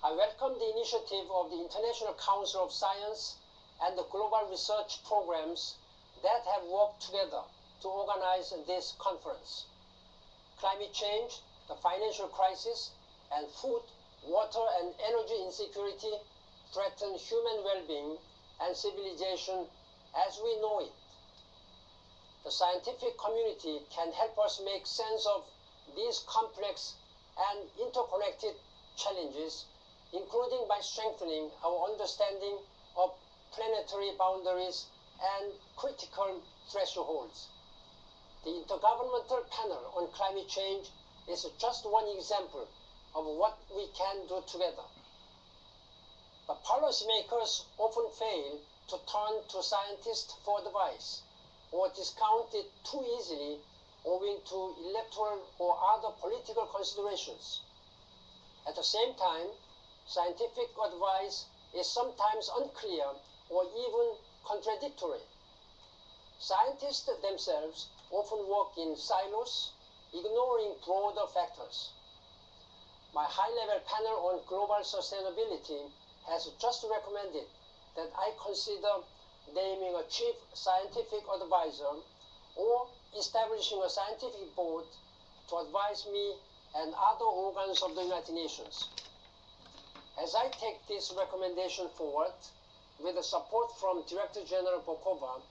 I welcome the initiative of the International Council of Science and the global research programs that have worked together to organize this conference. Climate change, the financial crisis, and food, water, and energy insecurity threaten human well-being and civilization as we know it. The scientific community can help us make sense of these complex and interconnected challenges, including by strengthening our understanding of planetary boundaries and critical thresholds. The Intergovernmental Panel on Climate Change is just one example of what we can do together. But policymakers often fail to turn to scientists for advice or discount it too easily owing to electoral or other political considerations. At the same time, scientific advice is sometimes unclear or even contradictory. Scientists themselves often work in silos, ignoring broader factors. My high-level panel on global sustainability has just recommended that I consider naming a chief scientific advisor or establishing a scientific board to advise me and other organs of the United Nations. As I take this recommendation forward, with the support from Director General Bokova,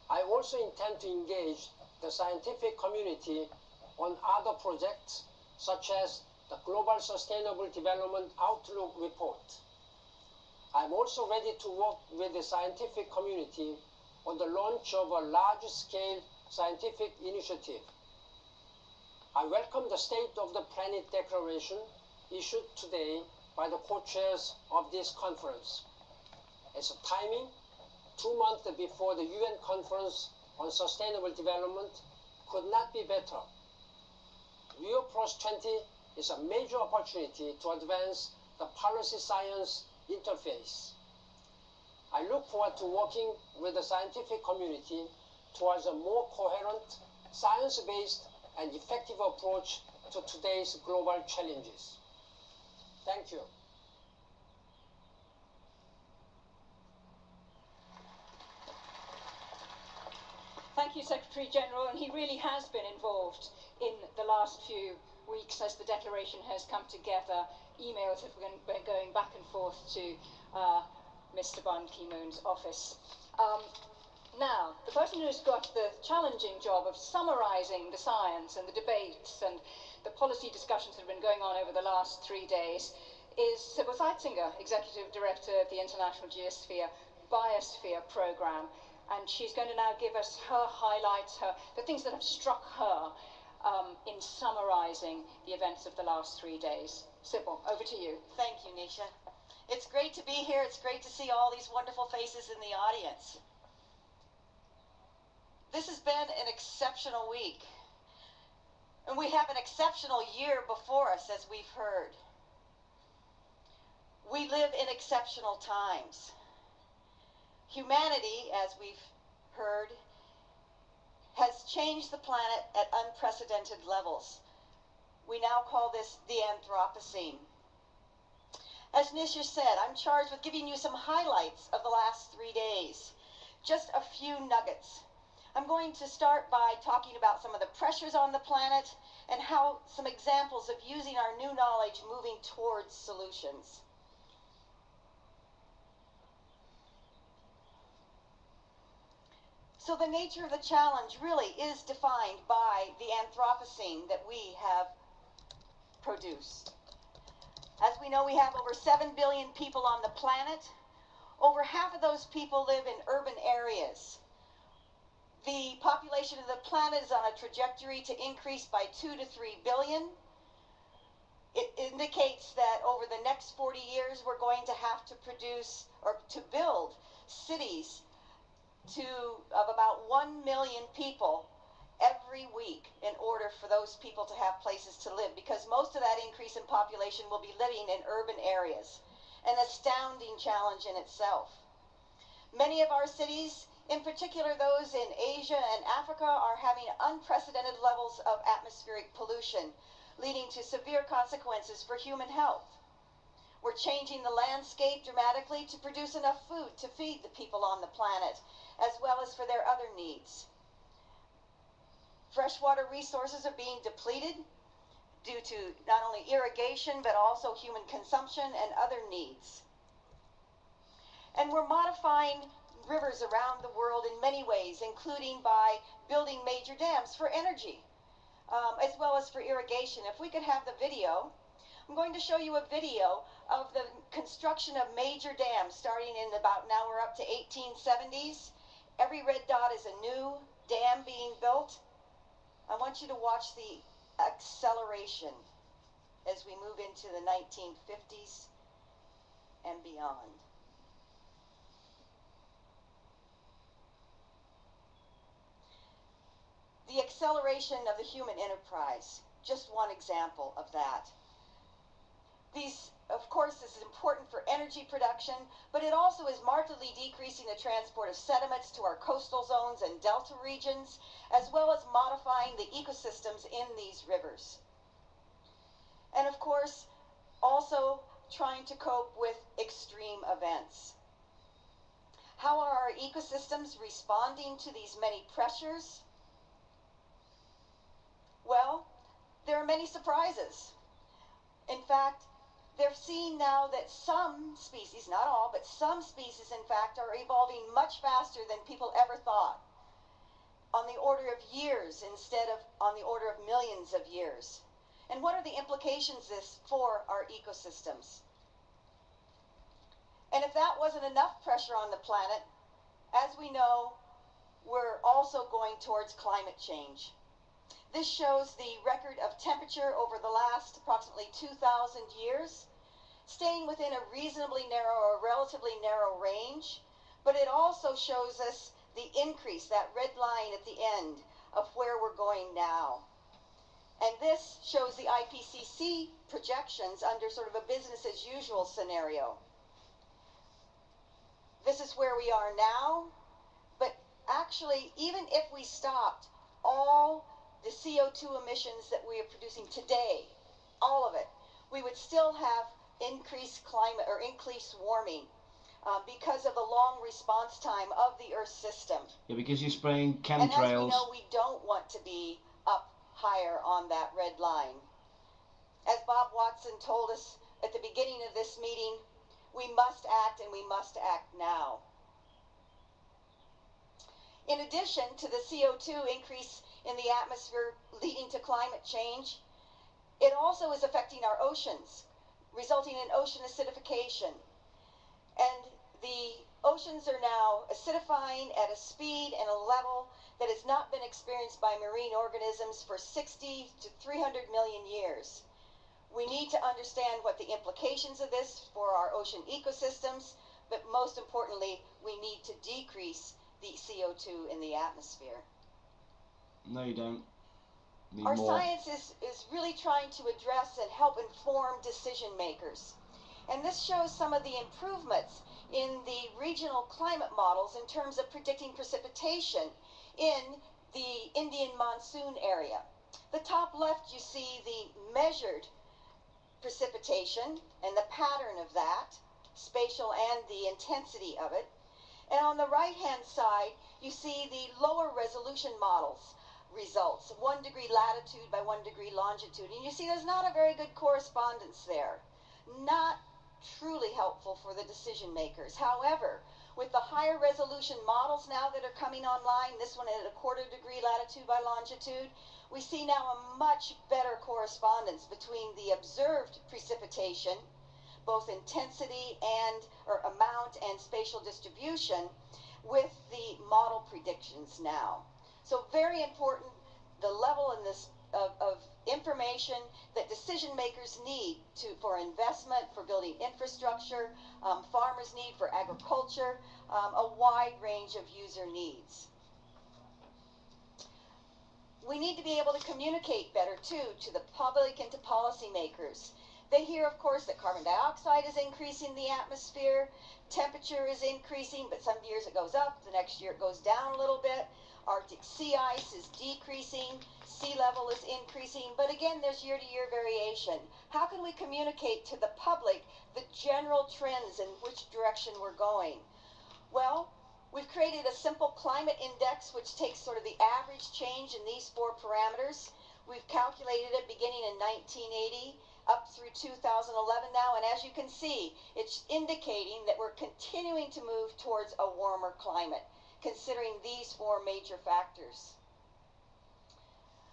I also intend to engage the scientific community on other projects, such as the Global Sustainable Development Outlook Report. I'm also ready to work with the scientific community on the launch of a large-scale scientific initiative. I welcome the State of the Planet Declaration issued today by the co-chairs of this conference. As a timing, 2 months before the UN Conference on Sustainable Development could not be better. Rio Plus 20 is a major opportunity to advance the policy science interface. I look forward to working with the scientific community towards a more coherent, science-based, and effective approach to today's global challenges. Thank you. Thank you, Secretary General, and he really has been involved in the last few weeks as the declaration has come together. Emails have been going back and forth to Mr. Ban Ki-moon's office. Now, the person who's got the challenging job of summarizing the science and the debates and the policy discussions that have been going on over the last 3 days is Sybil Seitzinger, Executive Director of the International Geosphere-Biosphere Program. And she's going to now give us her highlights, the things that have struck her in summarizing the events of the last 3 days. Sybil, over to you. Thank you, Nisha. It's great to be here. It's great to see all these wonderful faces in the audience. This has been an exceptional week. And we have an exceptional year before us, as we've heard. We live in exceptional times. Humanity, as we've heard, has changed the planet at unprecedented levels. We now call this the Anthropocene. As Nisha said, I'm charged with giving you some highlights of the last 3 days. Just a few nuggets. I'm going to start by talking about some of the pressures on the planet and how some examples of using our new knowledge moving towards solutions. So the nature of the challenge really is defined by the Anthropocene that we have produced. As we know, we have over 7 billion people on the planet. Over half of those people live in urban areas. The population of the planet is on a trajectory to increase by 2 to 3 billion. It indicates that over the next 40 years, we're going to have to produce or to build cities of about 1 million people every week in order for those people to have places to live, because most of that increase in population will be living in urban areas. An astounding challenge in itself. Many of our cities, in particular those in Asia and Africa, are having unprecedented levels of atmospheric pollution, leading to severe consequences for human health. We're changing the landscape dramatically to produce enough food to feed the people on the planet, as well as for their other needs. Freshwater resources are being depleted due to not only irrigation, but also human consumption and other needs. And we're modifying rivers around the world in many ways, including by building major dams for energy, as well as for irrigation. If we could have the video, I'm going to show you a video of the construction of major dams starting in about, now we're up to 1870s. Every red dot is a new dam being built. I want you to watch the acceleration as we move into the 1950s and beyond. The acceleration of the human enterprise, just one example of that. These, of course, this is important for energy production, but it also is markedly decreasing the transport of sediments to our coastal zones and delta regions, as well as modifying the ecosystems in these rivers. And of course, also trying to cope with extreme events. How are our ecosystems responding to these many pressures? Well, there are many surprises. In fact, they're seeing now that some species, not all, but some species, in fact, are evolving much faster than people ever thought, on the order of years instead of on the order of millions of years. And what are the implications of this for our ecosystems? And if that wasn't enough pressure on the planet, as we know, we're also going towards climate change. This shows the record of temperature over the last approximately 2,000 years, staying within a reasonably narrow or relatively narrow range, but it also shows us the increase, that red line at the end of where we're going now. And this shows the IPCC projections under sort of a business as usual scenario. This is where we are now, but actually, even if we stopped all the CO2 emissions that we are producing today, all of it, we would still have increased climate or increased warming because of the long response time of the Earth system. Yeah, because you're spraying chemtrails. And as we know, we don't want to be up higher on that red line. As Bob Watson told us at the beginning of this meeting, we must act, and we must act now. In addition to the CO2 increase in the atmosphere leading to climate change, it also is affecting our oceans, resulting in ocean acidification. And the oceans are now acidifying at a speed and a level that has not been experienced by marine organisms for 60 to 300 million years. We need to understand what the implications of this for our ocean ecosystems, but most importantly, we need to decrease the CO2 in the atmosphere. No, you don't. Need Our more. science is really trying to address and help inform decision makers. And this shows some of the improvements in the regional climate models in terms of predicting precipitation in the Indian monsoon area. The top left, you see the measured precipitation and the pattern of that, spatial and the intensity of it. And on the right-hand side, you see the lower resolution models results, 1 degree latitude by 1 degree longitude. And you see there's not a very good correspondence there. Not truly helpful for the decision makers. However, with the higher resolution models now that are coming online, this one at a 1/4 degree latitude by longitude, we see now a much better correspondence between the observed precipitation, both intensity and or amount and spatial distribution, with the model predictions now. So very important, the level in this of information that decision makers need for investment, for building infrastructure, farmers need for agriculture, a wide range of user needs. We need to be able to communicate better too to the public and to policymakers. They hear, of course, that carbon dioxide is increasing the atmosphere, temperature is increasing, but some years it goes up, the next year it goes down a little bit. Arctic sea ice is decreasing, sea level is increasing, but again, there's year-to-year variation. How can we communicate to the public the general trends in which direction we're going? Well, we've created a simple climate index which takes sort of the average change in these 4 parameters. We've calculated it beginning in 1980 up through 2011 now, and as you can see, it's indicating that we're continuing to move towards a warmer climate, considering these 4 major factors.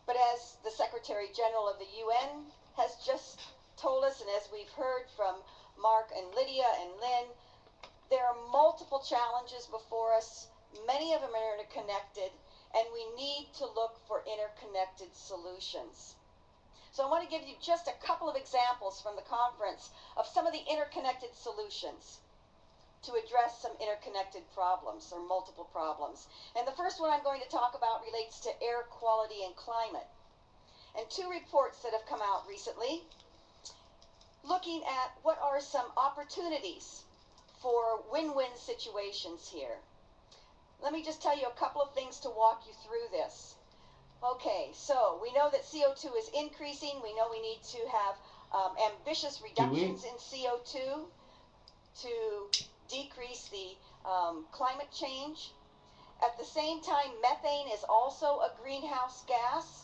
But as the Secretary General of the UN has just told us, and as we've heard from Mark and Lidia and Lynn, there are multiple challenges before us. Many of them are interconnected, and we need to look for interconnected solutions. So I want to give you just a couple of examples from the conference of some of the interconnected solutions to address some interconnected problems or multiple problems. And the first one I'm going to talk about relates to air quality and climate. And 2 reports that have come out recently looking at what are some opportunities for win-win situations here. Let me just tell you a couple of things to walk you through this. Okay, so we know that CO2 is increasing. We know we need to have ambitious reductions in CO2 to decrease the climate change. At the same time, methane is also a greenhouse gas,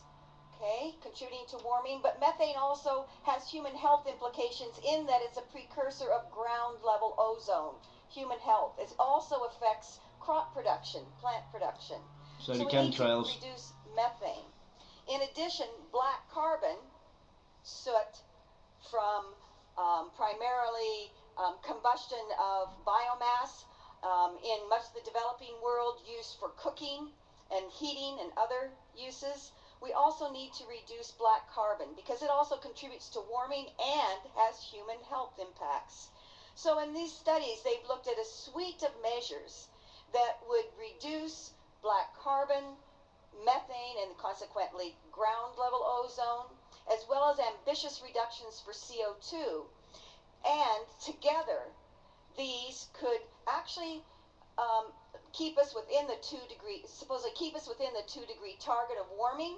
okay, contributing to warming, but methane also has human health implications in that it's a precursor of ground level ozone, human health. It also affects crop production, plant production. So the we chemtrails. need to reduce methane. In addition, black carbon, soot from primarily combustion of biomass in much of the developing world, used for cooking and heating and other uses. We also need to reduce black carbon because it also contributes to warming and has human health impacts. So in these studies, they've looked at a suite of measures that would reduce black carbon, methane, and consequently ground level ozone, as well as ambitious reductions for CO2. And together, these could actually keep us within the 2 degree, supposedly keep us within the 2 degree target of warming,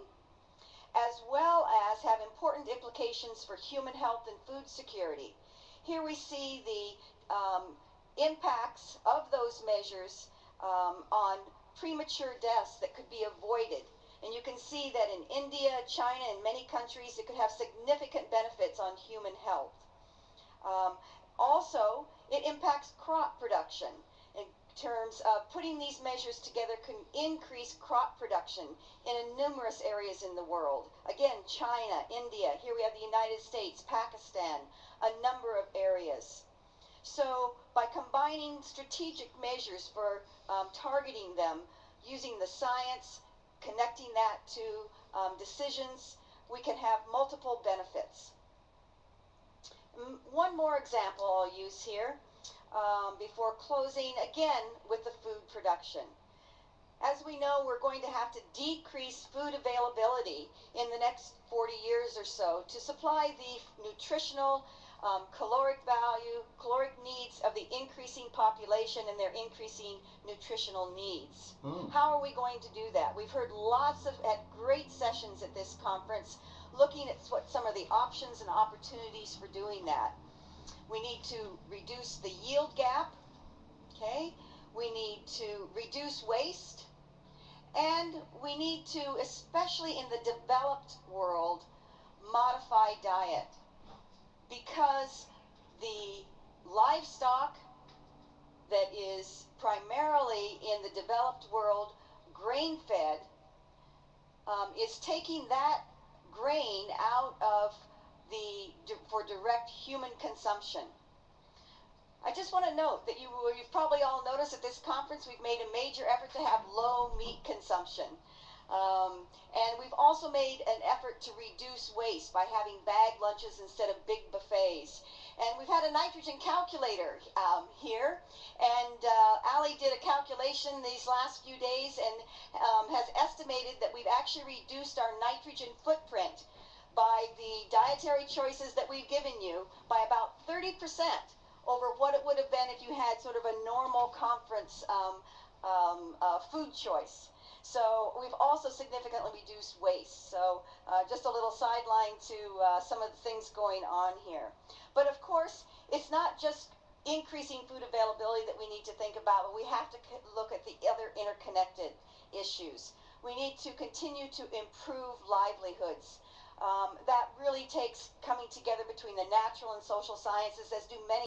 as well as have important implications for human health and food security. Here we see the impacts of those measures on premature deaths that could be avoided. And you can see that in India, China, and many countries, it could have significant benefits on human health. Also, it impacts crop production in terms of putting these measures together can increase crop production in numerous areas in the world. Again, China, India, here we have the United States, Pakistan, a number of areas. So by combining strategic measures for targeting them, using the science, connecting that to decisions, we can have multiple benefits. One more example I'll use here before closing, again with the food production. As we know, we're going to have to decrease food availability in the next 40 years or so to supply the nutritional, caloric value, caloric needs of the increasing population and their increasing nutritional needs. How are we going to do that? We've heard had great sessions at this conference looking at what some of the options and opportunities for doing that. We need to reduce the yield gap, okay? We need to reduce waste, and we need to, especially in the developed world, modify diet, because the livestock that is primarily in the developed world grain-fed is taking that grain out of for direct human consumption. I just want to note that you've probably all noticed at this conference we've made a major effort to have low meat consumption. And we've also made an effort to reduce waste by having bag lunches instead of big buffets. And we've had a nitrogen calculator here, and Ali did a calculation these last few days and has estimated that we've actually reduced our nitrogen footprint by the dietary choices that we've given you by about 30% over what it would have been if you had sort of a normal conference food choice. So we've also significantly reduced waste. So just a little sideline to some of the things going on here. But of course, it's not just increasing food availability that we need to think about, but we have to look at the other interconnected issues. We need to continue to improve livelihoods. That really takes coming together between the natural and social sciences, as do many